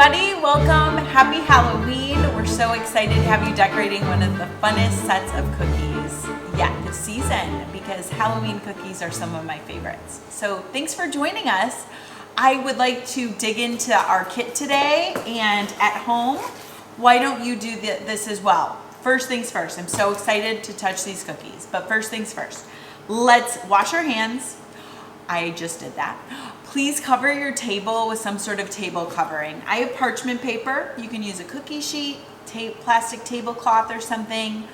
everybody, welcome, happy Halloween. We're so excited to have you decorating one of the funnest sets of cookies yet this season because Halloween cookies are some of my favorites. So thanks for joining us. I would like to dig into our kit today, and at home, why don't you do this as well? First things first, I'm so excited to touch these cookies, but first things first, let's wash our hands. I just did that. Please cover your table with some sort of table covering. I have parchment paper. You can use a cookie sheet, plastic tablecloth or something.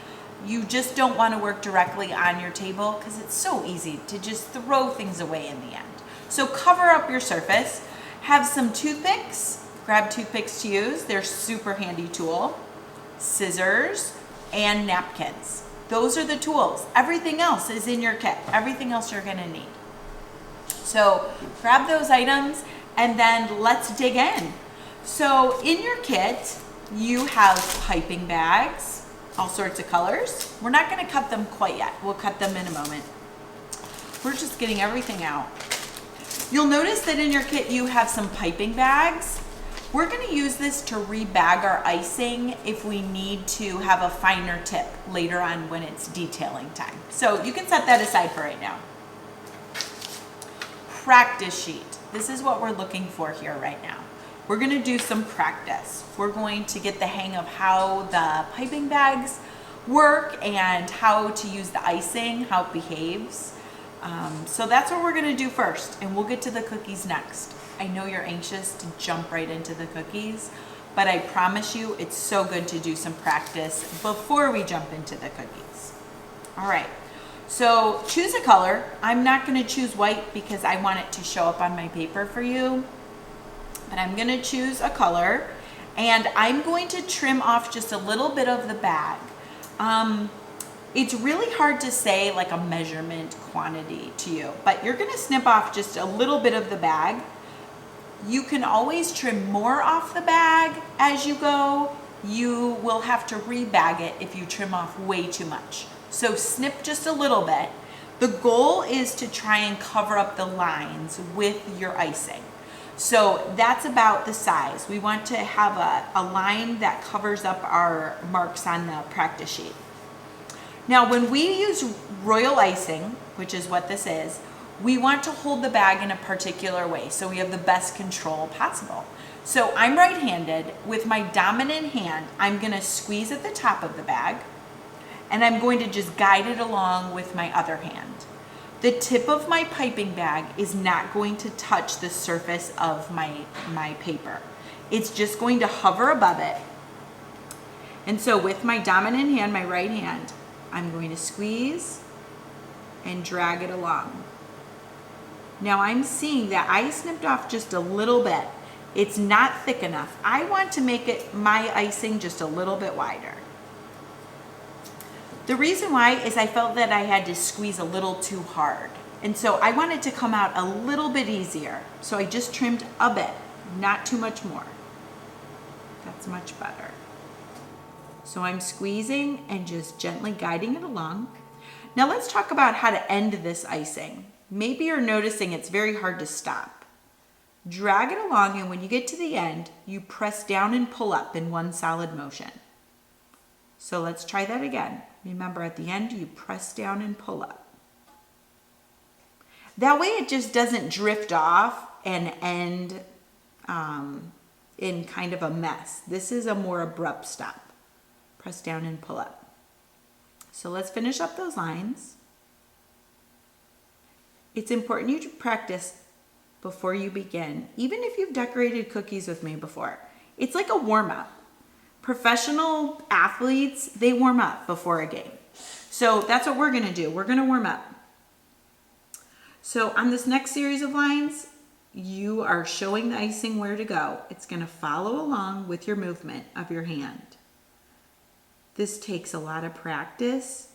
You just don't want to work directly on your table because it's so easy to just throw things away in the end. So cover up your surface. Have some toothpicks. Grab toothpicks to use. They're super handy tool. Scissors and napkins. Those are the tools. Everything else is in your kit. Everything else you're going to need. So grab those items and then let's dig in. So in your kit, you have piping bags, all sorts of colors. We're not going to cut them quite yet. We'll cut them in a moment. We're just getting everything out. You'll notice that in your kit you have some piping bags. We're going to use this to rebag our icing if we need to have a finer tip later on when it's detailing time. So you can set that aside for right now. Practice sheet. This is what we're looking for here right now. We're going to do some practice. We're going to get the hang of how the piping bags work and how to use the icing, how it behaves. So that's what we're going to do first, and we'll get to the cookies next. I know you're anxious to jump right into the cookies, but I promise you it's so good to do some practice before we jump into the cookies. All right. So choose a color. I'm not going to choose white because I want it to show up on my paper for you. But I'm going to choose a color, and I'm going to trim off just a little bit of the bag. It's really hard to say like a measurement quantity to you, but you're going to snip off just a little bit of the bag. You can always trim more off the bag as you go. You will have to rebag it if you trim off way too much. So snip just a little bit. The goal is to try and cover up the lines with your icing. So that's about the size. We want to have a line that covers up our marks on the practice sheet. Now when we use royal icing, which is what this is, we want to hold the bag in a particular way so we have the best control possible. So I'm right-handed. With my dominant hand, I'm going to squeeze at the top of the bag, and I'm going to just guide it along with my other hand. The tip of my piping bag is not going to touch the surface of my paper. It's just going to hover above it. And so with my dominant hand, my right hand, I'm going to squeeze and drag it along. Now I'm seeing that I snipped off just a little bit. It's not thick enough. I want to make my icing just a little bit wider. The reason why is I felt that I had to squeeze a little too hard. And so I wanted to come out a little bit easier. So I just trimmed a bit, not too much more. That's much better. So I'm squeezing and just gently guiding it along. Now let's talk about how to end this icing. Maybe you're noticing it's very hard to stop. Drag it along, and when you get to the end, you press down and pull up in one solid motion. So let's try that again. Remember, at the end, you press down and pull up. That way it just doesn't drift off and end in kind of a mess. This is a more abrupt stop. Press down and pull up. So let's finish up those lines. It's important you to practice before you begin, even if you've decorated cookies with me before. It's like a warm-up. Professional athletes, they warm up before a game. So that's what we're going to do. We're going to warm up. So on this next series of lines, you are showing the icing where to go. It's going to follow along with your movement of your hand. This takes a lot of practice.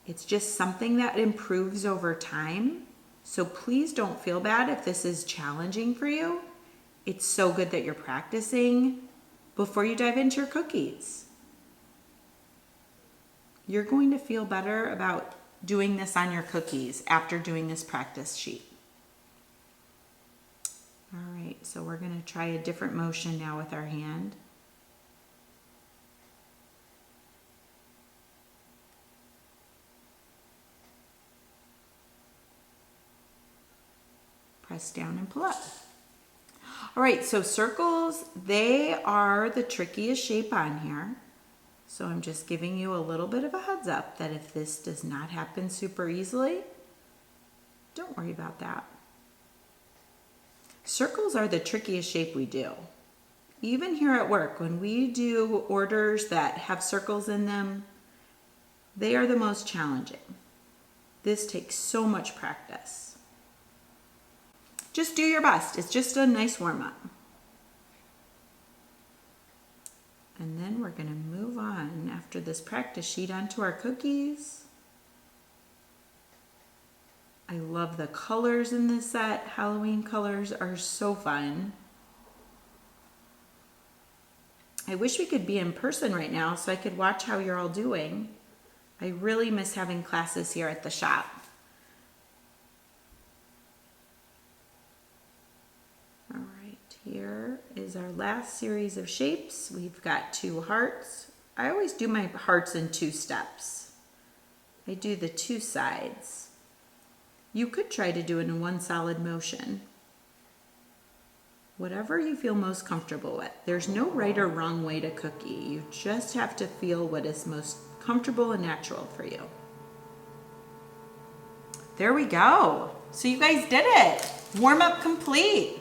It's just something that improves over time. So please don't feel bad if this is challenging for you. It's so good that you're practicing before you dive into your cookies. You're going to feel better about doing this on your cookies after doing this practice sheet. All right, so we're going to try a different motion now with our hand. Press down and pull up. All right, so circles, they are the trickiest shape on here. So I'm just giving you a little bit of a heads up that if this does not happen super easily, don't worry about that. Circles are the trickiest shape we do. Even here at work, when we do orders that have circles in them, they are the most challenging. This takes so much practice. Just do your best. It's just a nice warm-up. And then we're going to move on after this practice sheet onto our cookies. I love the colors in this set. Halloween colors are so fun. I wish we could be in person right now so I could watch how you're all doing. I really miss having classes here at the shop. All right, here is our last series of shapes. We've got 2 hearts. I always do my hearts in 2 steps. I do the 2 sides. You could try to do it in 1 solid motion. Whatever you feel most comfortable with. There's no right or wrong way to cookie. You just have to feel what is most comfortable and natural for you. There we go. So you guys did it. Warm up complete.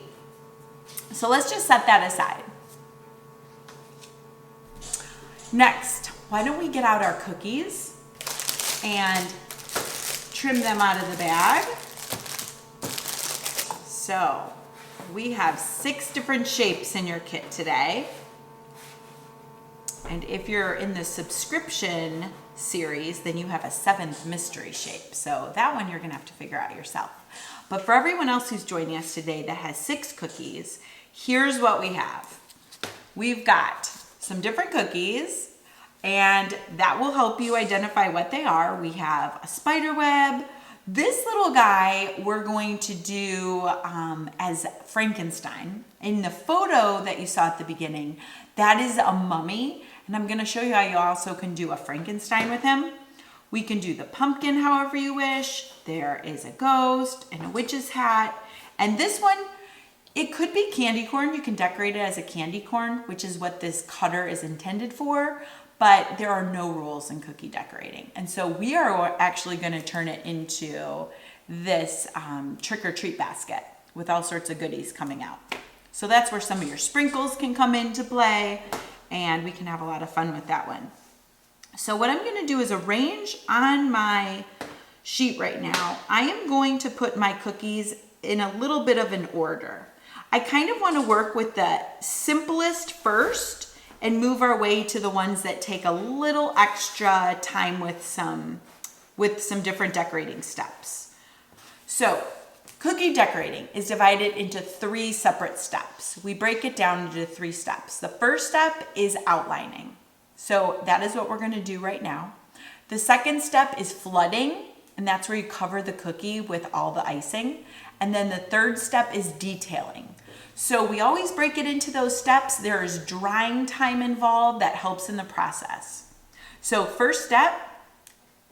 So let's just set that aside. Next, why don't we get out our cookies and trim them out of the bag. So we have 6 different shapes in your kit today. And if you're in the subscription series, then you have a 7th mystery shape. So that one you're gonna have to figure out yourself. But for everyone else who's joining us today that has 6 cookies, here's what we have. We've got some different cookies, and that will help you identify what they are. We have a spider web. This little guy we're going to do as Frankenstein. In the photo that you saw at the beginning, that is a mummy, and I'm gonna show you how you also can do a Frankenstein with him. We can do the pumpkin however you wish. There is a ghost and a witch's hat. And this one, it could be candy corn. You can decorate it as a candy corn, which is what this cutter is intended for. But there are no rules in cookie decorating. And so we are actually gonna turn it into this trick-or-treat basket with all sorts of goodies coming out. So that's where some of your sprinkles can come into play, and we can have a lot of fun with that one. So what I'm gonna do is arrange on my sheet right now. I am going to put my cookies in a little bit of an order. I kind of wanna work with the simplest first and move our way to the ones that take a little extra time with some different decorating steps. So cookie decorating is divided into 3 separate steps. We break it down into 3 steps. The first step is outlining. So that is what we're gonna do right now. The second step is flooding, and that's where you cover the cookie with all the icing. And then the third step is detailing. So we always break it into those steps. There is drying time involved that helps in the process. So first step,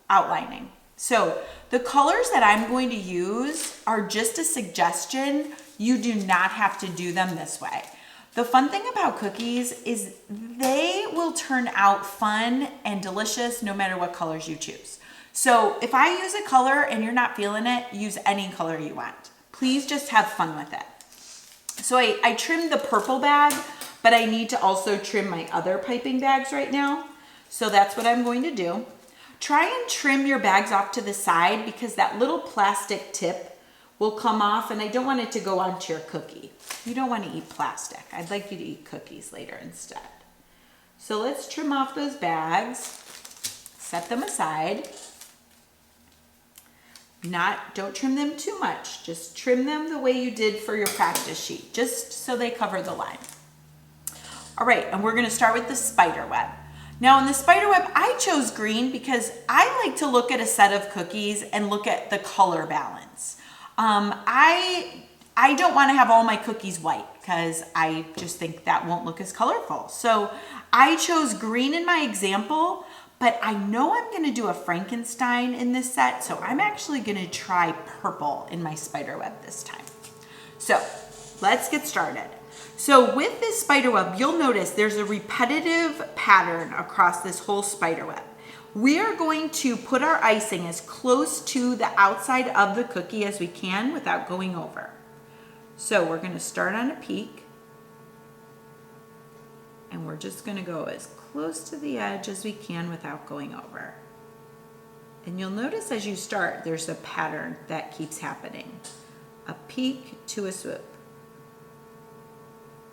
outlining. So the colors that I'm going to use are just a suggestion. You do not have to do them this way. The fun thing about cookies is they will turn out fun and delicious no matter what colors you choose. So if I use a color and you're not feeling it, use any color you want. Please just have fun with it. So I trimmed the purple bag, but I need to also trim my other piping bags right now. So that's what I'm going to do. Try and trim your bags off to the side because that little plastic tip will come off, and I don't want it to go onto your cookie. You don't want to eat plastic. I'd like you to eat cookies later instead. So let's trim off those bags, set them aside. Don't trim them too much. Just trim them the way you did for your practice sheet, just so they cover the line. All right, and we're gonna start with the spider web. Now in the spider web, I chose green because I like to look at a set of cookies and look at the color balance. I I don't want to have all my cookies white because I just think that won't look as colorful. So I chose green in my example, but I know I'm going to do a Frankenstein in this set. So I'm actually going to try purple in my spider web this time. So let's get started. So with this spider web, you'll notice there's a repetitive pattern across this whole spider web. We are going to put our icing as close to the outside of the cookie as we can without going over. So we're going to start on a peak, and we're just going to go as close to the edge as we can without going over. And you'll notice as you start, there's a pattern that keeps happening. A peak to a swoop.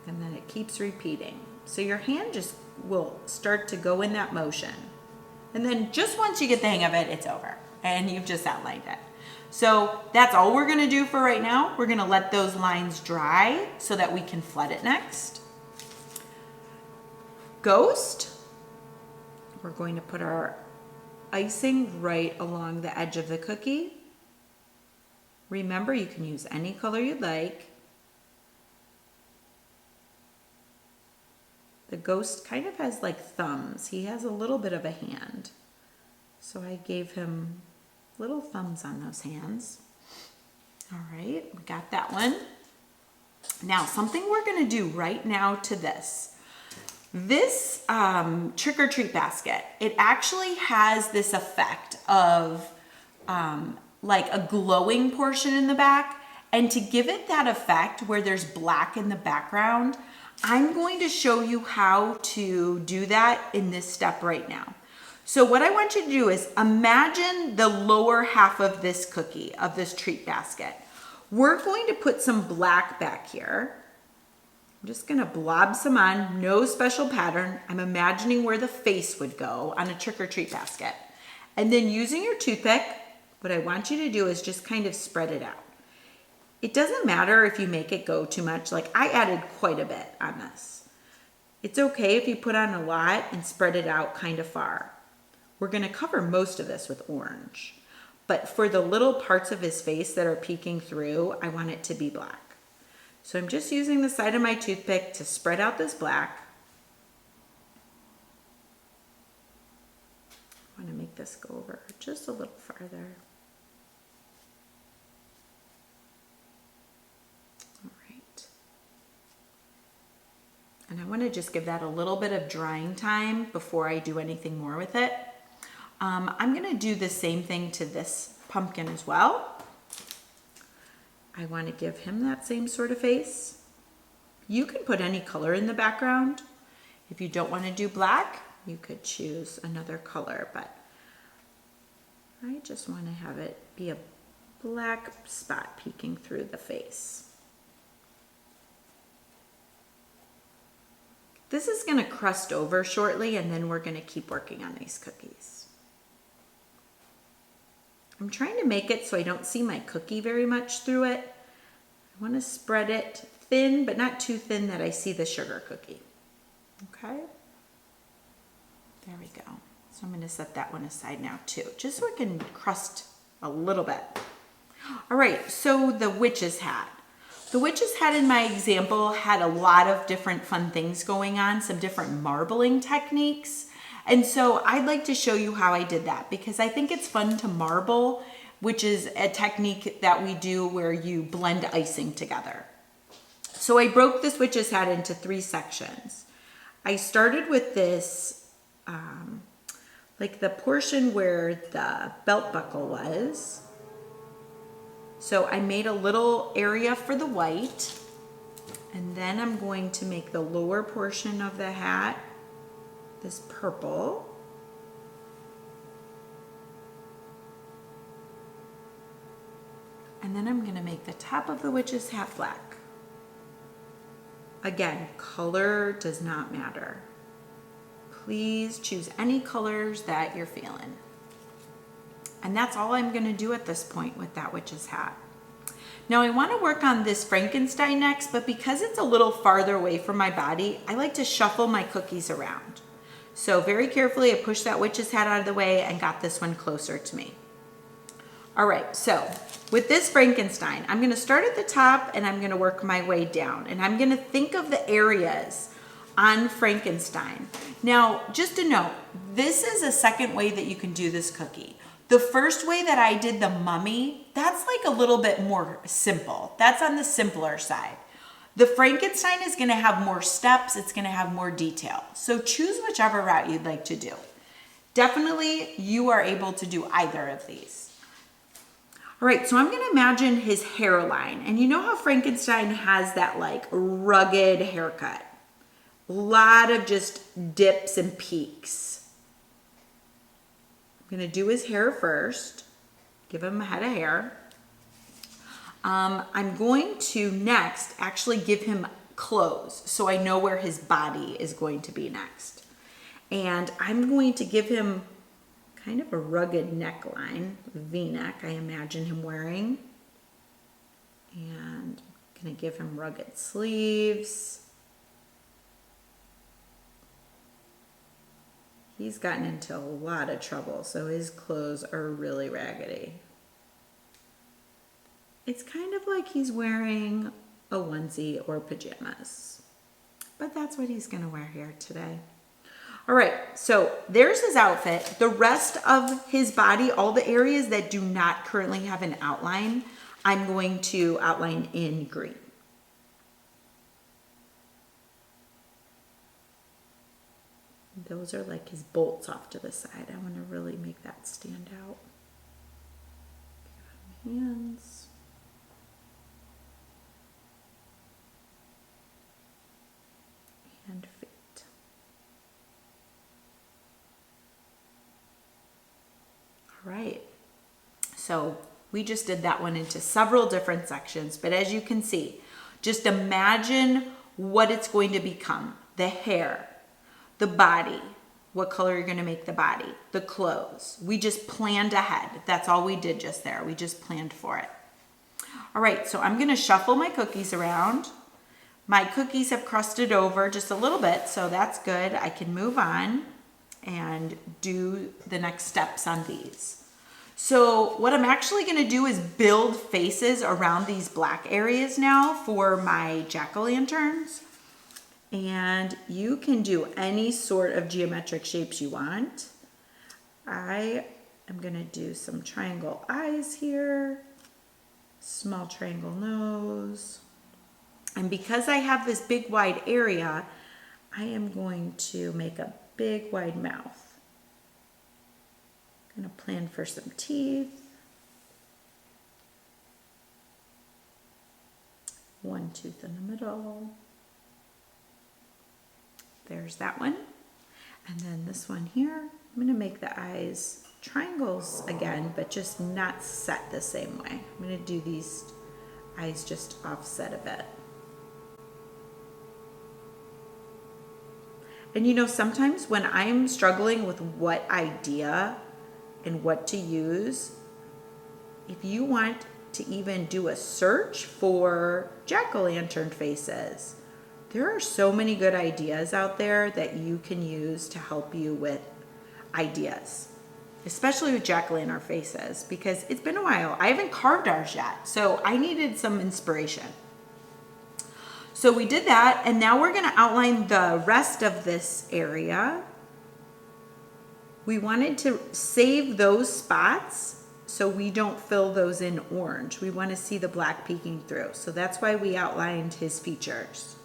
And then it keeps repeating. So your hand just will start to go in that motion. And then just once you get the hang of it, it's over. And you've just outlined it. So that's all we're gonna do for right now. We're gonna let those lines dry so that we can flood it next. Ghost, we're going to put our icing right along the edge of the cookie. Remember, you can use any color you'd like. The ghost kind of has like thumbs. He has a little bit of a hand. So I gave him little thumbs on those hands. All right, we got that one. Now, something we're gonna do right now to this. This trick or treat basket, it actually has this effect of like a glowing portion in the back. And to give it that effect where there's black in the background, I'm going to show you how to do that in this step right now. So what I want you to do is imagine the lower half of this cookie, of this treat basket. We're going to put some black back here. I'm just gonna blob some on, no special pattern. I'm imagining where the face would go on a trick or treat basket. And then using your toothpick, what I want you to do is just kind of spread it out. It doesn't matter if you make it go too much. Like I added quite a bit on this. It's okay if you put on a lot and spread it out kind of far. We're gonna cover most of this with orange, but for the little parts of his face that are peeking through, I want it to be black. So I'm just using the side of my toothpick to spread out this black. I wanna make this go over just a little farther. And I want to just give that a little bit of drying time before I do anything more with it. I'm going to do the same thing to this pumpkin as well. I want to give him that same sort of face. You can put any color in the background. If you don't want to do black, you could choose another color, but I just want to have it be a black spot peeking through the face. This is going to crust over shortly, and then we're going to keep working on these cookies. I'm trying to make it so I don't see my cookie very much through it. I want to spread it thin, but not too thin that I see the sugar cookie. Okay? There we go. So I'm going to set that one aside now too, just so it can crust a little bit. All right, so the witch's hat. The witch's hat in my example had a lot of different fun things going on, some different marbling techniques. And so I'd like to show you how I did that because I think it's fun to marble, which is a technique that we do where you blend icing together. So I broke this witch's hat into 3 sections. I started with this, like the portion where the belt buckle was. So I made a little area for the white, and then I'm going to make the lower portion of the hat this purple. And then I'm going to make the top of the witch's hat black. Again, color does not matter. Please choose any colors that you're feeling. And that's all I'm going to do at this point with that witch's hat. Now I want to work on this Frankenstein next, but because it's a little farther away from my body, I like to shuffle my cookies around. So very carefully I pushed that witch's hat out of the way and got this one closer to me. All right, so with this Frankenstein, I'm gonna start at the top and I'm gonna work my way down. And I'm gonna think of the areas on Frankenstein. Now, just a note, this is a second way that you can do this cookie. The first way that I did the mummy, that's like a little bit more simple. That's on the simpler side. The Frankenstein is gonna have more steps, it's gonna have more detail. So choose whichever route you'd like to do. Definitely, you are able to do either of these. All right, so I'm gonna imagine his hairline. And you know how Frankenstein has that like rugged haircut? A lot of just dips and peaks. I'm gonna do his hair first. Give him a head of hair. I'm going to next actually give him clothes so I know where his body is going to be next. And I'm going to give him kind of a rugged neckline, V-neck I imagine him wearing. And I'm gonna give him rugged sleeves. He's gotten into a lot of trouble, so his clothes are really raggedy. It's kind of like he's wearing a onesie or pajamas, but that's what he's gonna wear here today. All right, so there's his outfit. The rest of his body, all the areas that do not currently have an outline, I'm going to outline in green. Those are like his bolts off to the side. I want to really make that stand out. Hands. And feet. All right. So we just did that one into several different sections, but as you can see, just imagine what it's going to become. The hair, the body, what color you're gonna make the body, the clothes. We just planned ahead. That's all we did just there. We just planned for it. All right, so I'm gonna shuffle my cookies around. My cookies have crusted over just a little bit, so that's good. I can move on and do the next steps on these. So what I'm actually gonna do is build faces around these black areas now for my jack-o'-lanterns. And you can do any sort of geometric shapes you want. I am gonna do some triangle eyes here, small triangle nose. And because I have this big wide area, I am going to make a big wide mouth. I'm gonna plan for some teeth. One tooth in the middle. There's that one. And then this one here, I'm gonna make the eyes triangles again, but just not set the same way. I'm gonna do these eyes just offset a bit. And you know, sometimes when I'm struggling with what idea and what to use, if you want to even do a search for jack-o'-lantern faces, there are so many good ideas out there that you can use to help you with ideas, especially with jack-o'-lantern faces, because it's been a while. I haven't carved ours yet, so I needed some inspiration. So we did that, and now we're gonna outline the rest of this area. We wanted to save those spots so we don't fill those in orange. We wanna see the black peeking through. So that's why we outlined his features.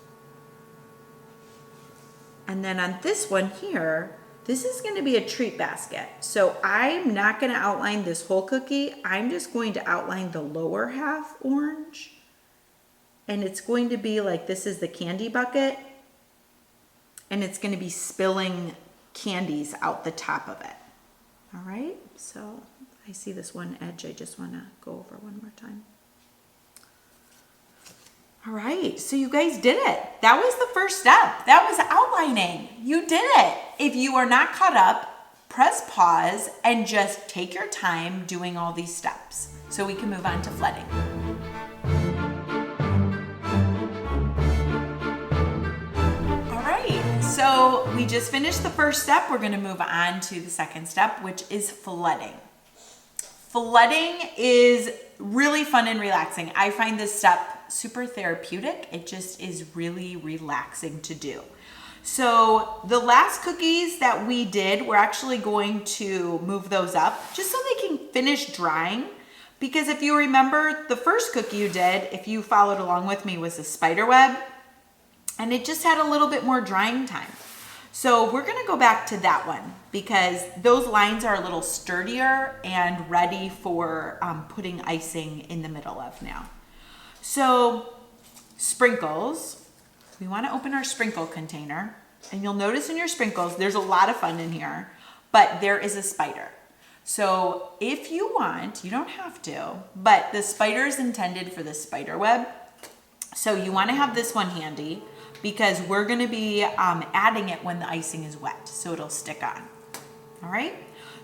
And then on this one here, this is gonna be a treat basket. So I'm not gonna outline this whole cookie. I'm just going to outline the lower half orange. And it's going to be like, this is the candy bucket. And it's gonna be spilling candies out the top of it. All right, so I see this one edge I just wanna go over one more time. All right, so you guys did it. That was the first step. That was outlining. You did it. If you are not caught up, press pause and just take your time doing all these steps so we can move on to flooding. All right, so we just finished the first step. We're gonna move on to the second step, which is flooding. Flooding is really fun and relaxing. I find this step super therapeutic. It just is really relaxing to do. So the last cookies that we did, we're actually going to move those up just so they can finish drying. Because if you remember, the first cookie you did, if you followed along with me, was a spider web. And it just had a little bit more drying time. So we're gonna go back to that one because those lines are a little sturdier and ready for putting icing in the middle of now. So sprinkles, we wanna open our sprinkle container, and you'll notice in your sprinkles, there's a lot of fun in here, but there is a spider. So if you want, you don't have to, but the spider is intended for the spider web. So you wanna have this one handy because we're gonna be adding it when the icing is wet, so it'll stick on. All right?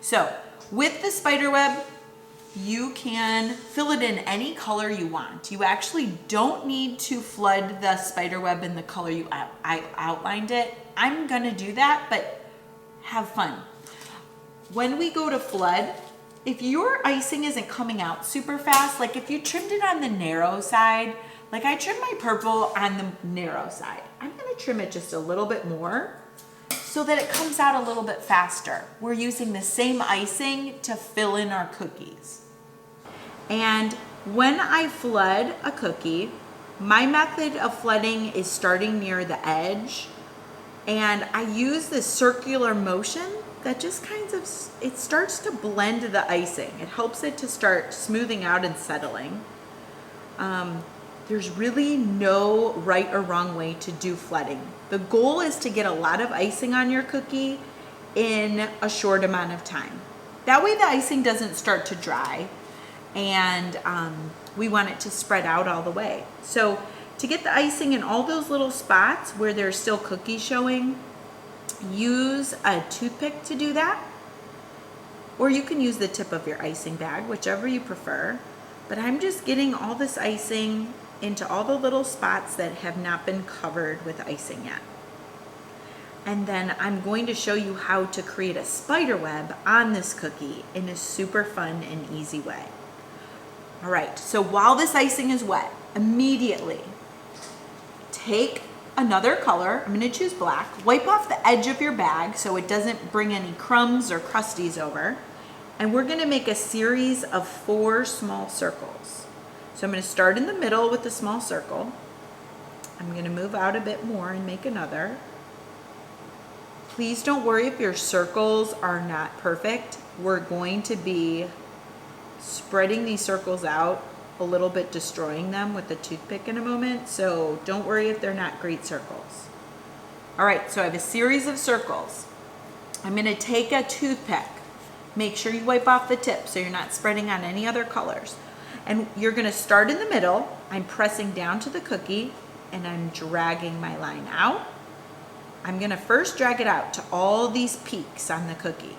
So with the spider web, you can fill it in any color you want. You actually don't need to flood the spider web in the color I outlined it. I'm gonna do that, but have fun. When we go to flood, if your icing isn't coming out super fast, like if you trimmed it on the narrow side, like I trimmed my purple on the narrow side. I'm gonna trim it just a little bit more so that it comes out a little bit faster. We're using the same icing to fill in our cookies. And when I flood a cookie, my method of flooding is starting near the edge. And I use this circular motion that just kind of, it starts to blend the icing. It helps it to start smoothing out and settling. There's really no right or wrong way to do flooding. The goal is to get a lot of icing on your cookie in a short amount of time. That way the icing doesn't start to dry, and we want it to spread out all the way. So to get the icing in all those little spots where there's still cookies showing, use a toothpick to do that, or you can use the tip of your icing bag, whichever you prefer. But I'm just getting all this icing into all the little spots that have not been covered with icing yet. And then I'm going to show you how to create a spider web on this cookie in a super fun and easy way. All right, so while this icing is wet, immediately take another color. I'm gonna choose black. Wipe off the edge of your bag so it doesn't bring any crumbs or crusties over. And we're gonna make a series of 4 small circles. So I'm gonna start in the middle with a small circle. I'm gonna move out a bit more and make another. Please don't worry if your circles are not perfect. We're going to be spreading these circles out a little bit, destroying them with a toothpick in a moment. So don't worry if they're not great circles. All right, so I have a series of circles. I'm gonna take a toothpick. Make sure you wipe off the tip so you're not spreading on any other colors. And you're gonna start in the middle. I'm pressing down to the cookie and I'm dragging my line out. I'm gonna first drag it out to all these peaks on the cookie.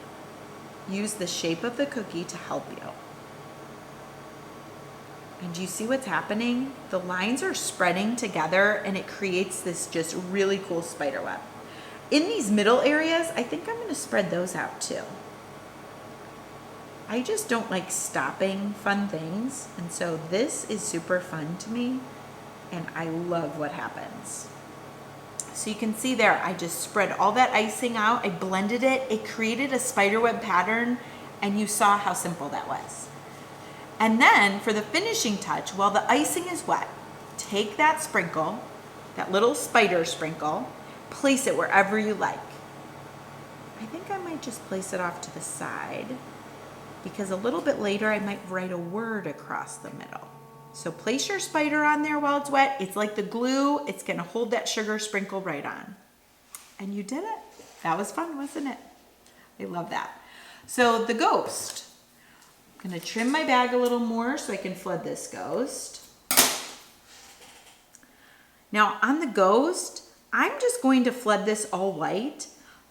Use the shape of the cookie to help you. And do you see what's happening? The lines are spreading together and it creates this just really cool spider web. In these middle areas, I think I'm gonna spread those out too. I just don't like stopping fun things, and so this is super fun to me, and I love what happens. So you can see there, I just spread all that icing out, I blended it, it created a spiderweb pattern, and you saw how simple that was. And then for the finishing touch, while the icing is wet, take that sprinkle, that little spider sprinkle, place it wherever you like. I think I might just place it off to the side, because a little bit later I might write a word across the middle. So place your spider on there while it's wet. It's like the glue. It's gonna hold that sugar sprinkle right on. And you did it. That was fun, wasn't it? I love that. So the ghost. I'm gonna trim my bag a little more so I can flood this ghost. Now on the ghost, I'm just going to flood this all white.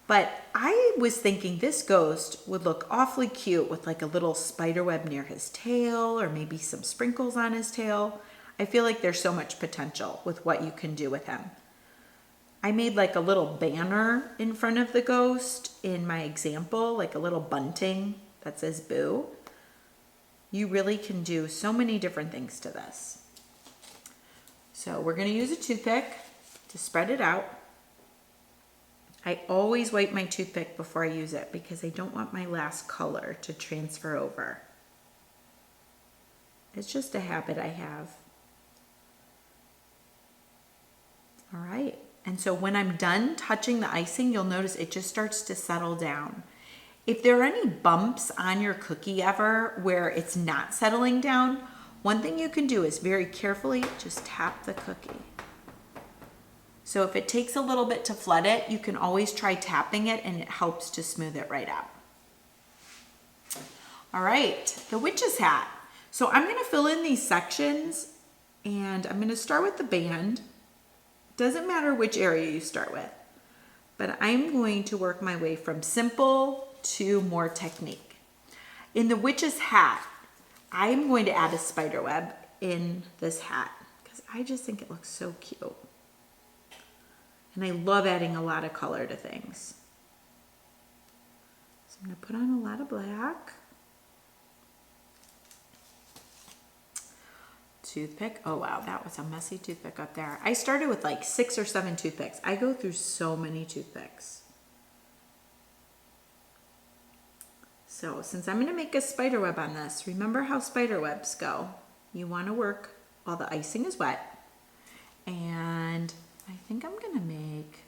But I was thinking this ghost would look awfully cute with like a little spider web near his tail, or maybe some sprinkles on his tail. I feel like there's so much potential with what you can do with him. I made like a little banner in front of the ghost in my example, like a little bunting that says boo. You really can do so many different things to this. So we're going to use a toothpick to spread it out. I always wipe my toothpick before I use it because I don't want my last color to transfer over. It's just a habit I have. All right. And so when I'm done touching the icing, you'll notice it just starts to settle down. If there are any bumps on your cookie ever where it's not settling down, one thing you can do is very carefully just tap the cookie. So if it takes a little bit to flood it, you can always try tapping it and it helps to smooth it right out. All right, the witch's hat. So I'm gonna fill in these sections and I'm gonna start with the band. Doesn't matter which area you start with, but I'm going to work my way from simple to more technique. In the witch's hat, I'm going to add a spider web in this hat because I just think it looks so cute. And I love adding a lot of color to things. So I'm gonna put on a lot of black. Toothpick. Oh wow, that was a messy toothpick up there. I started with like 6 or 7 toothpicks. I go through so many toothpicks. So since I'm gonna make a spider web on this, remember how spider webs go. You wanna work while the icing is wet. And I think I'm gonna make,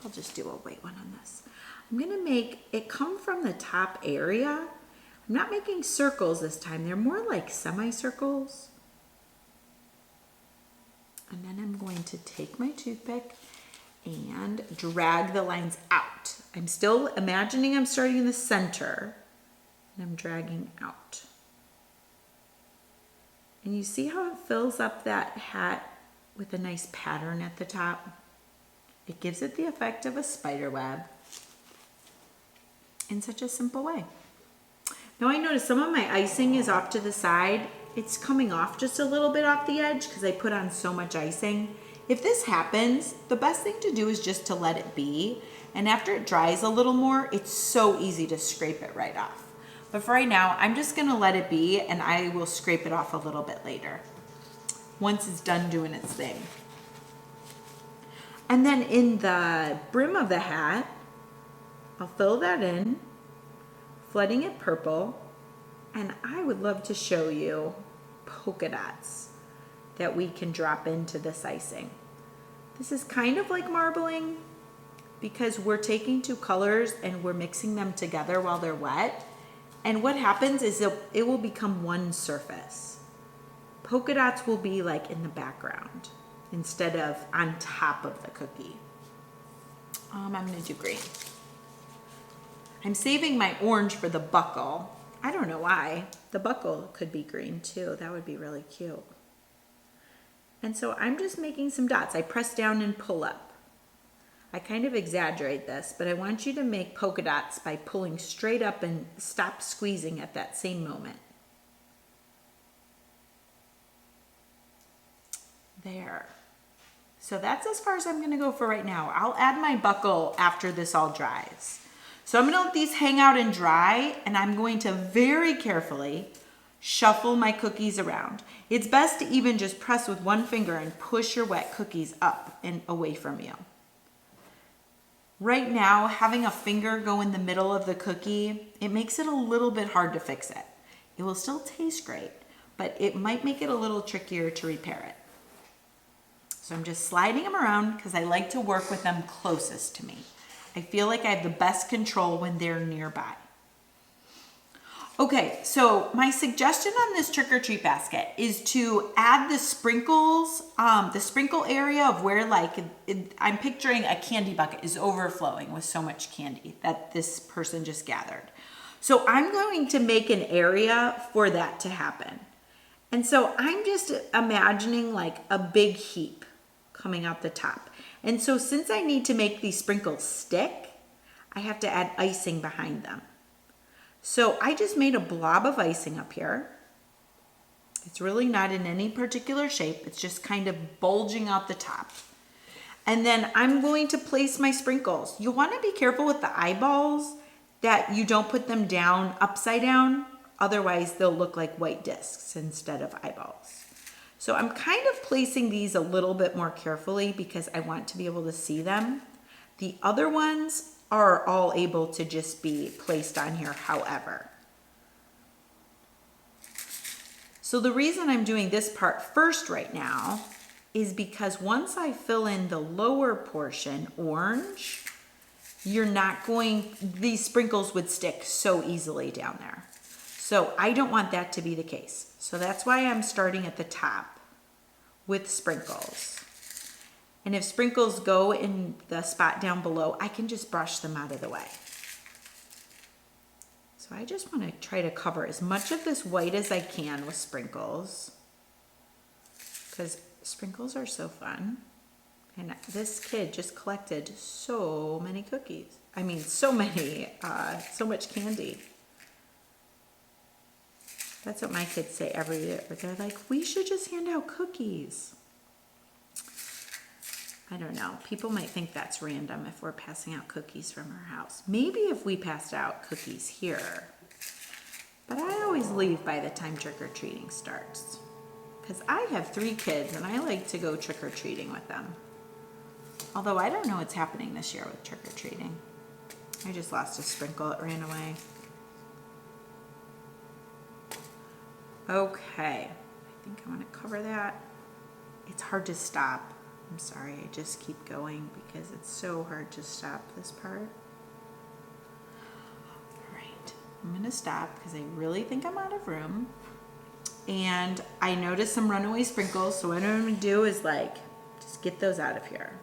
I'll just do a white one on this. I'm gonna make it come from the top area. I'm not making circles this time. They're more like semicircles. And then I'm going to take my toothpick and drag the lines out. I'm still imagining I'm starting in the center and I'm dragging out. And you see how it fills up that hat with a nice pattern at the top? It gives it the effect of a spider web in such a simple way. Now I notice some of my icing is off to the side. It's coming off just a little bit off the edge because I put on so much icing. If this happens, the best thing to do is just to let it be. And after it dries a little more, it's so easy to scrape it right off. But for right now, I'm just gonna let it be and I will scrape it off a little bit later once it's done doing its thing. And then in the brim of the hat, I'll fill that in, flooding it purple. And I would love to show you polka dots that we can drop into this icing. This is kind of like marbling because we're taking 2 colors and we're mixing them together while they're wet. And what happens is it will become one surface. Polka dots will be like in the background instead of on top of the cookie. I'm gonna do green. I'm saving my orange for the buckle. I don't know why. The buckle could be green too. That would be really cute. And so I'm just making some dots. I press down and pull up. I kind of exaggerate this, but I want you to make polka dots by pulling straight up and stop squeezing at that same moment. There. So that's as far as I'm gonna go for right now. I'll add my buckle after this all dries. So I'm gonna let these hang out and dry, and I'm going to very carefully shuffle my cookies around. It's best to even just press with one finger and push your wet cookies up and away from you. Right now, having a finger go in the middle of the cookie, it makes it a little bit hard to fix it. It will still taste great, but it might make it a little trickier to repair it. So I'm just sliding them around because I like to work with them closest to me. I feel like I have the best control when they're nearby. Okay, so my suggestion on this trick or treat basket is to add the sprinkles, the sprinkle area of where I'm picturing a candy bucket is overflowing with so much candy that this person just gathered. So I'm going to make an area for that to happen. And so I'm just imagining like a big heap coming out the top. And so since I need to make these sprinkles stick, I have to add icing behind them. So I just made a blob of icing up here. It's really not in any particular shape. It's just kind of bulging out the top. And then I'm going to place my sprinkles. You want to be careful with the eyeballs that you don't put them down upside down. Otherwise, they'll look like white discs instead of eyeballs. So I'm kind of placing these a little bit more carefully because I want to be able to see them. The other ones are all able to just be placed on here however. So the reason I'm doing this part first right now is because once I fill in the lower portion orange, these sprinkles would stick so easily down there. So I don't want that to be the case. So that's why I'm starting at the top with sprinkles. And if sprinkles go in the spot down below, I can just brush them out of the way. So I just want to try to cover as much of this white as I can with sprinkles, because sprinkles are so fun. And this kid just collected so many cookies. I mean, so much candy. That's what my kids say every year. They're like, we should just hand out cookies. I don't know. People might think that's random if we're passing out cookies from our house. Maybe if we passed out cookies here. But I always leave by the time trick-or-treating starts. Because I have 3 kids and I like to go trick-or-treating with them. Although I don't know what's happening this year with trick-or-treating. I just lost a sprinkle. It ran away. Okay. I think I want to cover that. It's hard to stop. I'm sorry, I just keep going because it's so hard to stop this part. All right, I'm gonna stop because I really think I'm out of room. And I noticed some runaway sprinkles, so what I'm gonna do is just get those out of here.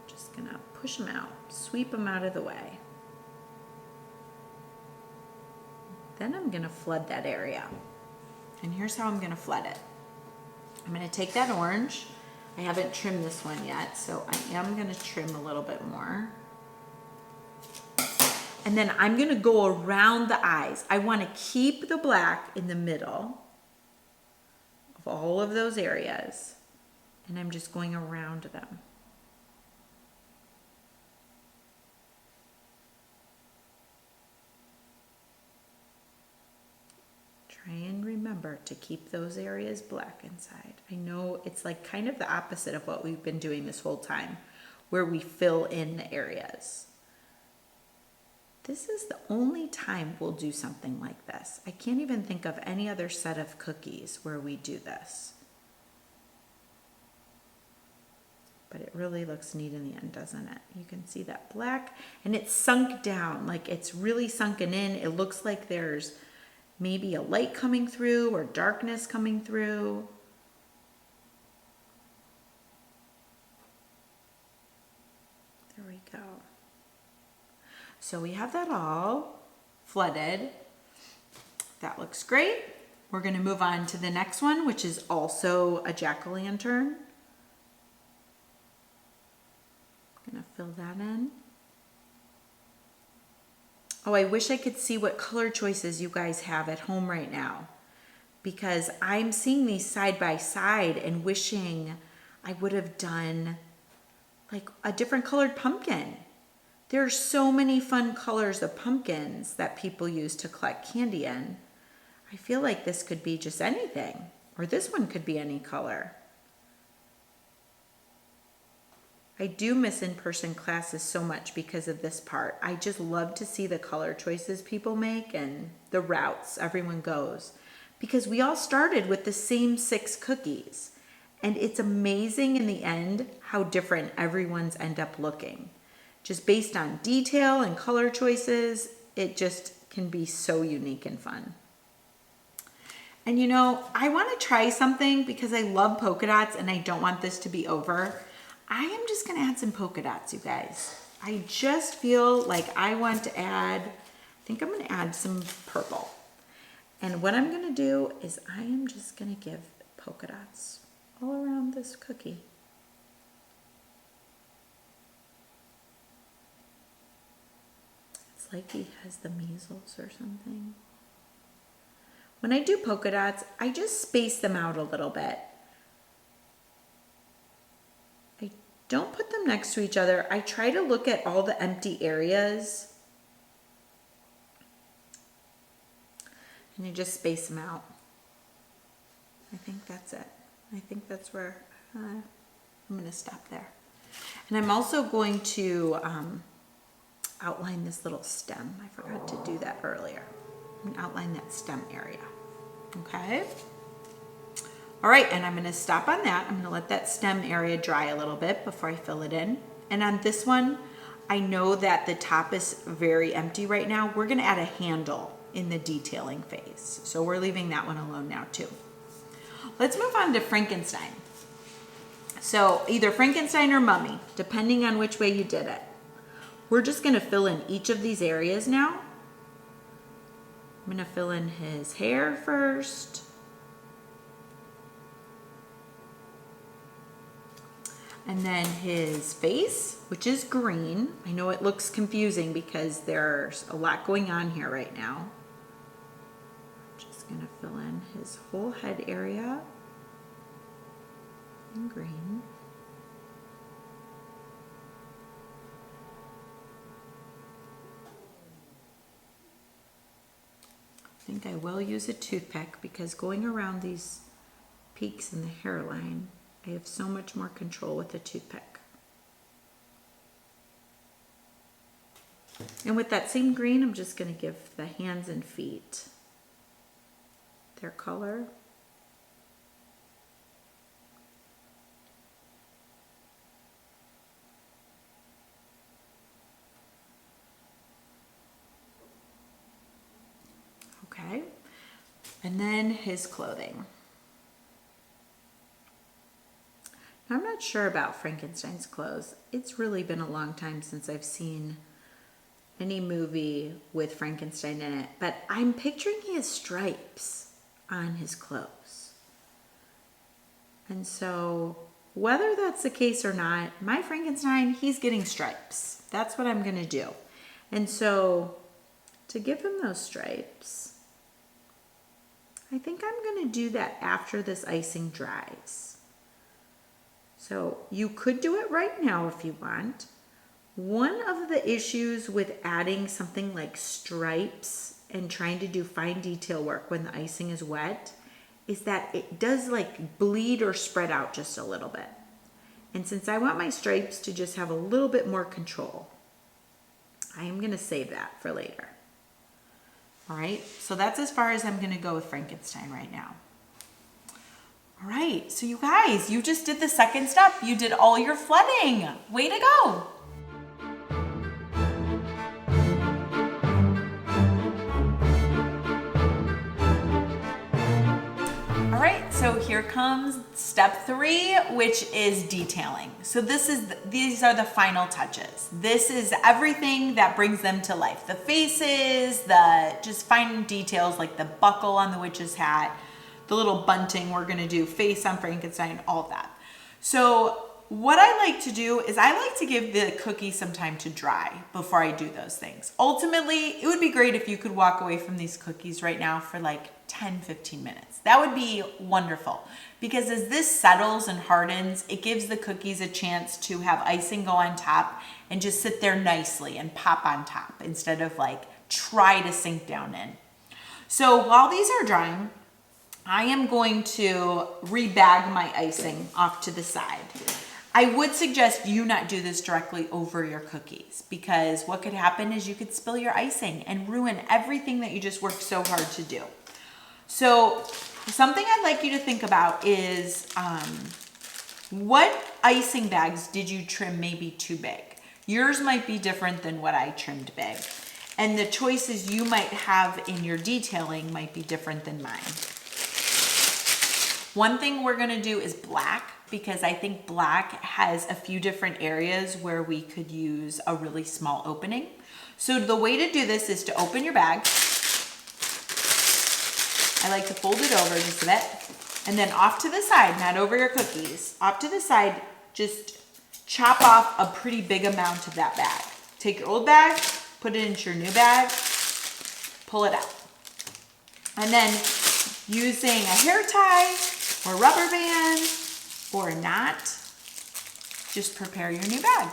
Just gonna push them out, sweep them out of the way. Then I'm gonna flood that area. And here's how I'm gonna flood it. I'm going to take that orange. I haven't trimmed this one yet, so I am going to trim a little bit more. And then I'm going to go around the eyes. I want to keep the black in the middle of all of those areas. And I'm just going around them. Try and remember to keep those areas black inside. I know it's like kind of the opposite of what we've been doing this whole time, where we fill in the areas. This is the only time we'll do something like this. I can't even think of any other set of cookies where we do this. But it really looks neat in the end, doesn't it? You can see that black, and it's sunk down, like it's really sunken in. It looks like there's maybe a light coming through or darkness coming through. There we go. So we have that all flooded. That looks great. We're going to move on to the next one, which is also a jack-o'-lantern. I'm going to fill that in. Oh, I wish I could see what color choices you guys have at home right now, because I'm seeing these side by side and wishing I would have done like a different colored pumpkin. There are so many fun colors of pumpkins that people use to collect candy in. I feel like this could be just anything, or this one could be any color. I do miss in-person classes so much because of this part. I just love to see the color choices people make and the routes everyone goes, because we all started with the same 6 cookies, and it's amazing in the end how different everyone's end up looking. Just based on detail and color choices, it just can be so unique and fun. And you know, I want to try something because I love polka dots and I don't want this to be over. I am just going to add some polka dots, you guys. I just feel like I want to add, I think I'm going to add some purple. And what I'm going to do is I am just going to give polka dots all around this cookie. It's like he has the measles or something. When I do polka dots, I just space them out a little bit. I don't put them next to each other. I try to look at all the empty areas And you just space them out. I think that's it. I think that's where I'm going to stop there. And I'm also going to outline this little stem. I forgot to do that earlier. And outline that stem area. Okay. All right, and I'm going to stop on that. I'm going to let that stem area dry a little bit before I fill it in. And on this one, I know that the top is very empty right now. We're going to add a handle in the detailing phase. So we're leaving that one alone now too. Let's move on to Frankenstein. So either Frankenstein or Mummy, depending on which way you did it. We're just going to fill in each of these areas now. I'm going to fill in his hair first. And then his face, which is green. I know it looks confusing because there's a lot going on here right now. Just gonna fill in his whole head area in green. I think I will use a toothpick because going around these peaks in the hairline, I have so much more control with a toothpick. And with that same green, I'm just going to give the hands and feet their color. Okay. And then his clothing. I'm not sure about Frankenstein's clothes. It's really been a long time since I've seen any movie with Frankenstein in it, but I'm picturing he has stripes on his clothes. And so whether that's the case or not, my Frankenstein, he's getting stripes. That's what I'm going to do. And so to give him those stripes, I think I'm going to do that after this icing dries. So you could do it right now if you want. One of the issues with adding something like stripes and trying to do fine detail work when the icing is wet is that it does like bleed or spread out just a little bit. And since I want my stripes to just have a little bit more control, I am going to save that for later. All right, so that's as far as I'm going to go with Frankenstein right now. All right, so you guys, you just did the second step. You did all your flooding. Way to go. All right, so here comes step 3, which is detailing. So these are the final touches. This is everything that brings them to life. The faces, the just fine details like the buckle on the witch's hat, the little bunting we're gonna do, face on Frankenstein, all of that. So what I like to do is I like to give the cookie some time to dry before I do those things. Ultimately, it would be great if you could walk away from these cookies right now for like 10, 15 minutes. That would be wonderful because as this settles and hardens, it gives the cookies a chance to have icing go on top and just sit there nicely and pop on top instead of like try to sink down in. So while these are drying, I am going to rebag my icing off to the side. I would suggest you not do this directly over your cookies because what could happen is you could spill your icing and ruin everything that you just worked so hard to do. So something I'd like you to think about is what icing bags did you trim maybe too big? Yours might be different than what I trimmed big. And the choices you might have in your detailing might be different than mine. One thing we're gonna do is black because I think black has a few different areas where we could use a really small opening. So the way to do this is to open your bag. I like to fold it over just a bit. And then off to the side, not over your cookies, off to the side, just chop off a pretty big amount of that bag. Take your old bag, put it into your new bag, pull it out. And then using a hair tie or rubber band or a knot, just prepare your new bag.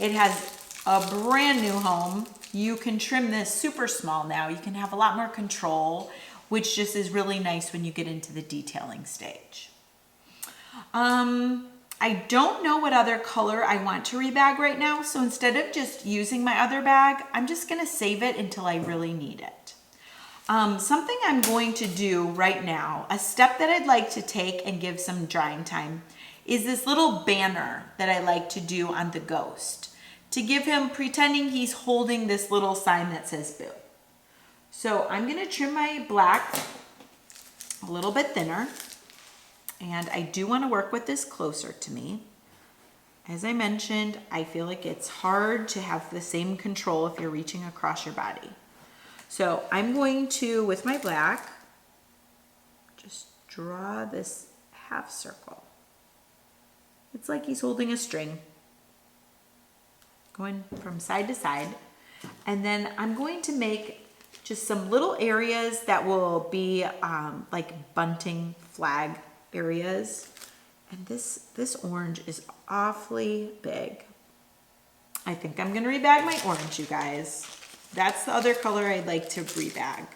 It has a brand new home You can trim this super small now. You can have a lot more control, which just is really nice when you get into the detailing stage. I don't know what other color I want to rebag right now, so instead of just using my other bag, I'm just gonna save it until I really need it. Something I'm going to do right now, a step that I'd like to take and give some drying time, is this little banner that I like to do on the ghost to give him, pretending he's holding this little sign that says boo. So I'm gonna trim my black a little bit thinner, and I do wanna work with this closer to me. As I mentioned, I feel like it's hard to have the same control if you're reaching across your body. So I'm going to, with my black, just draw this half circle. It's like he's holding a string, going from side to side. And then I'm going to make just some little areas that will be like bunting flag areas. And this orange is awfully big. I think I'm gonna rebag my orange, you guys. That's the other color I'd like to rebag.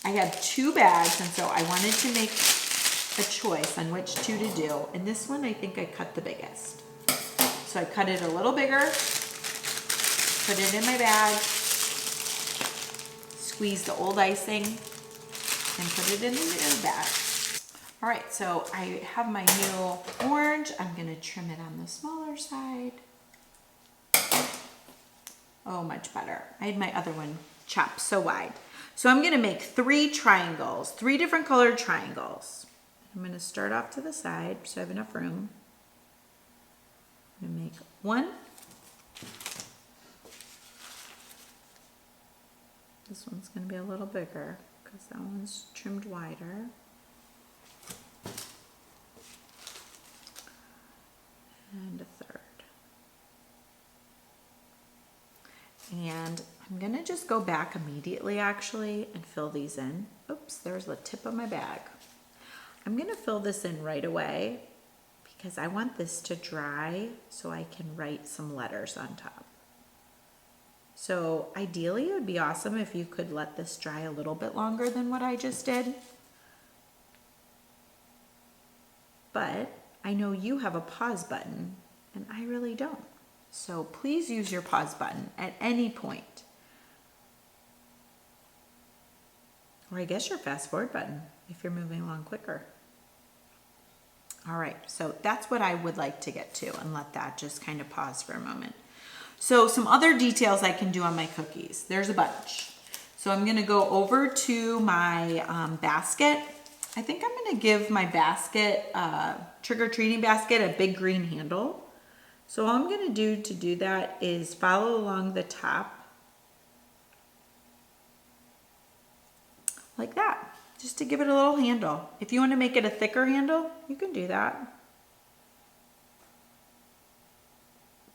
I have 2 bags, and so I wanted to make a choice on which 2 to do. And this one, I think I cut the biggest. So I cut it a little bigger, put it in my bag, squeeze the old icing, and put it in the new bag. All right, so I have my new orange. I'm gonna trim it on the smaller side. Oh, much better. I had my other one chopped so wide. So I'm gonna make 3 triangles, 3 different colored triangles. I'm gonna start off to the side so I have enough room. I'm gonna make 1. This one's gonna be a little bigger because that one's trimmed wider. And a 3rd. And I'm gonna just go back immediately actually and fill these in. Oops, there's the tip of my bag. I'm gonna fill this in right away because I want this to dry so I can write some letters on top. So ideally it would be awesome if you could let this dry a little bit longer than what I just did. But I know you have a pause button and I really don't. So please use your pause button at any point. Or I guess your fast forward button if you're moving along quicker. All right, so that's what I would like to get to and let that just kind of pause for a moment. So some other details I can do on my cookies. There's a bunch. So I'm gonna go over to my basket. I think I'm gonna give my basket, trick-or-treating basket, a big green handle. So all I'm gonna do to do that is follow along the top like that, just to give it a little handle. If you wanna make it a thicker handle, you can do that.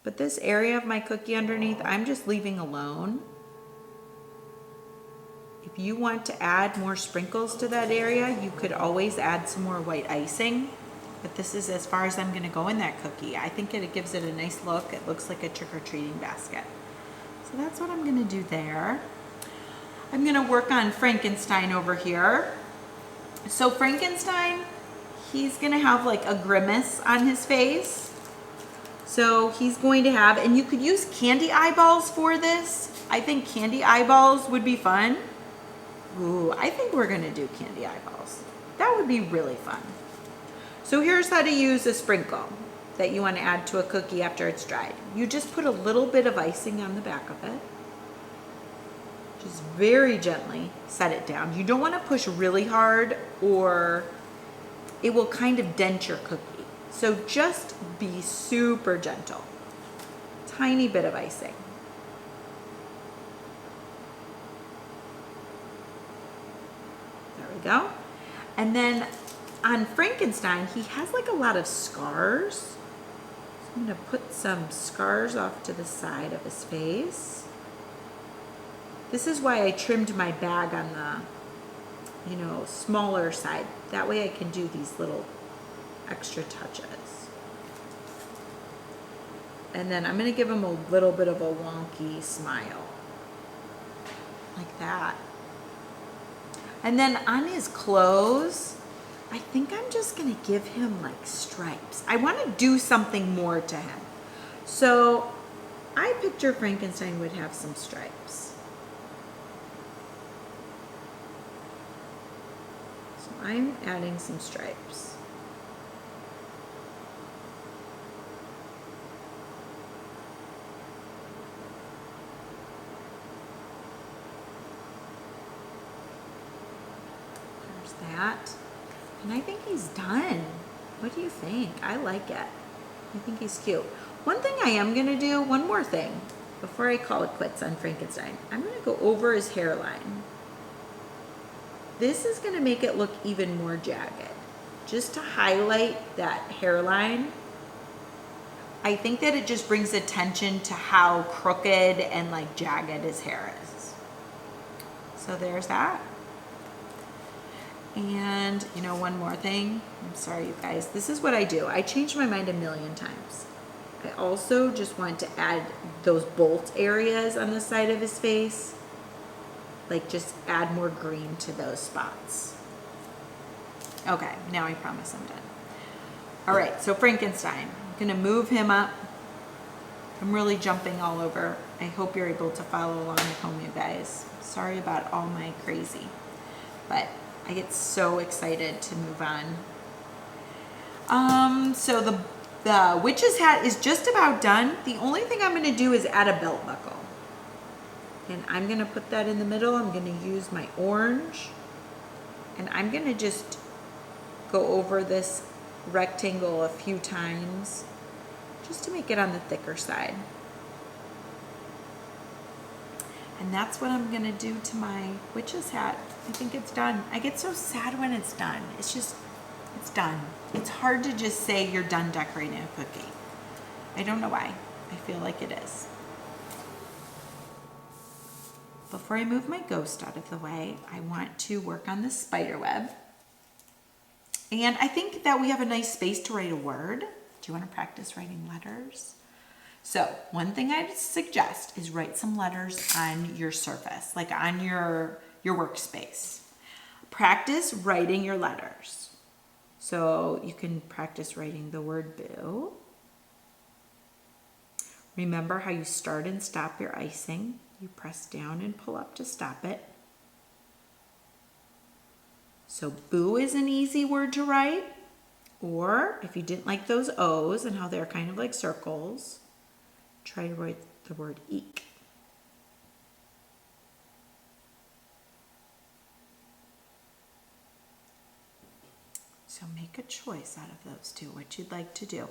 But this area of my cookie underneath, I'm just leaving alone. If you want to add more sprinkles to that area, you could always add some more white icing. But this is as far as I'm gonna go in that cookie. I think it gives it a nice look. It looks like a trick-or-treating basket. So that's what I'm gonna do there. I'm gonna work on Frankenstein over here. So Frankenstein, he's gonna have like a grimace on his face. So he's going to have, and you could use candy eyeballs for this. I think candy eyeballs would be fun. Ooh, I think we're gonna do candy eyeballs. That would be really fun. So here's how to use a sprinkle that you want to add to a cookie after it's dried. You just put a little bit of icing on the back of it. Just very gently set it down. You don't want to push really hard or it will kind of dent your cookie. So just be super gentle. Tiny bit of icing. There we go. And then on Frankenstein, he has like a lot of scars. So I'm gonna put some scars off to the side of his face. This is why I trimmed my bag on the, smaller side. That way I can do these little extra touches. And then I'm gonna give him a little bit of a wonky smile. like that. And then on his clothes, I think I'm just gonna give him like stripes. I wanna do something more to him. So I picture Frankenstein would have some stripes. So I'm adding some stripes. There's that. And I think he's done. What do you think? I like it. I think he's cute. One thing I am gonna do, one more thing, before I call it quits on Frankenstein, I'm gonna go over his hairline. This is gonna make it look even more jagged. Just to highlight that hairline. I think that it just brings attention to how crooked and like jagged his hair is. So there's that. And you know, one more thing. I'm sorry, you guys. This is what I do. I change my mind a million times. I also just want to add those bolt areas on the side of his face. Like just add more green to those spots. Okay, now I promise I'm done. All right, so Frankenstein. I'm gonna move him up. I'm really jumping all over. I hope you're able to follow along at home, you guys. Sorry about all my crazy, but I get so excited to move on. So the witch's hat is just about done. The only thing I'm gonna do is add a belt buckle. And I'm gonna put that in the middle. I'm gonna use my orange. And I'm gonna just go over this rectangle a few times just to make it on the thicker side. And that's what I'm gonna do to my witch's hat. I think it's done. I get so sad when it's done. It's just, it's done. It's hard to just say you're done decorating a cookie. I don't know why. I feel like it is. Before I move my ghost out of the way, I want to work on this spider web. And I think that we have a nice space to write a word. Do you want to practice writing letters? So one thing I'd suggest is write some letters on your surface, like on your workspace. Practice writing your letters. So you can practice writing the word boo. Remember how you start and stop your icing. You press down and pull up to stop it. So boo is an easy word to write. Or if you didn't like those O's and how they're kind of like circles, try to write the word eek. So make a choice out of those two, what you'd like to do.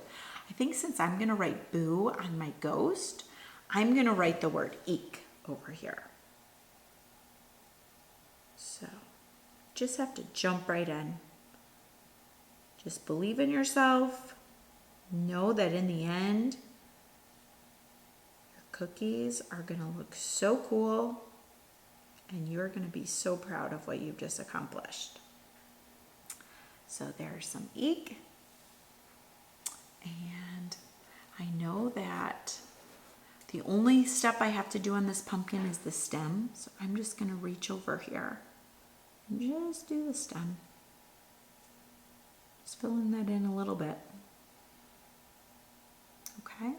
I think since I'm gonna write boo on my ghost, I'm gonna write the word eek over here. So just have to jump right in. Just believe in yourself. Know that in the end, your cookies are gonna look so cool and you're gonna be so proud of what you've just accomplished. So there's some eek. And I know that the only step I have to do on this pumpkin is the stem. So I'm just gonna reach over here and just do the stem. Just filling that in a little bit. Okay.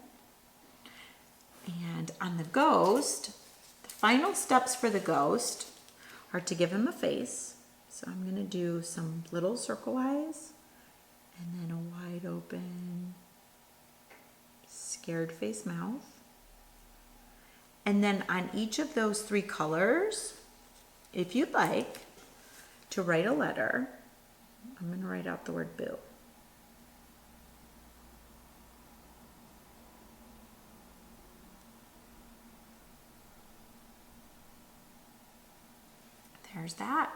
And on the ghost, the final steps for the ghost are to give him a face. So I'm gonna do some little circle eyes and then a wide open, scared face mouth. And then on each of those three colors, if you'd like to write a letter, I'm gonna write out the word boo. There's that.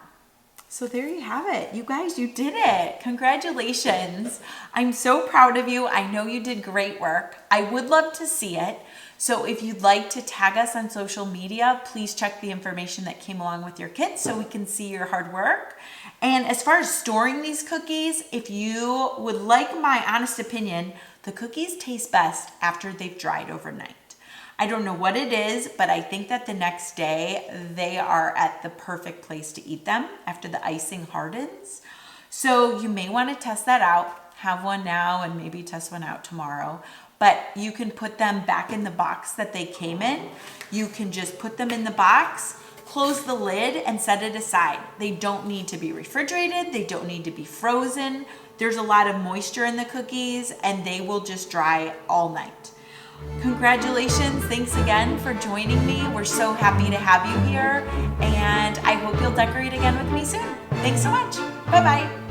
So there you have it. You guys, you did it. Congratulations. I'm so proud of you. I know you did great work. I would love to see it. So if you'd like to tag us on social media, please check the information that came along with your kit so we can see your hard work. And as far as storing these cookies, if you would like my honest opinion, the cookies taste best after they've dried overnight. I don't know what it is, but I think that the next day they are at the perfect place to eat them after the icing hardens. So you may want to test that out. Have one now and maybe test one out tomorrow. But you can put them back in the box that they came in. You can just put them in the box, close the lid, and set it aside. They don't need to be refrigerated. They don't need to be frozen. There's a lot of moisture in the cookies and they will just dry all night. Congratulations. Thanks again for joining me. We're so happy to have you here, and I hope you'll decorate again with me soon. Thanks so much. Bye-bye.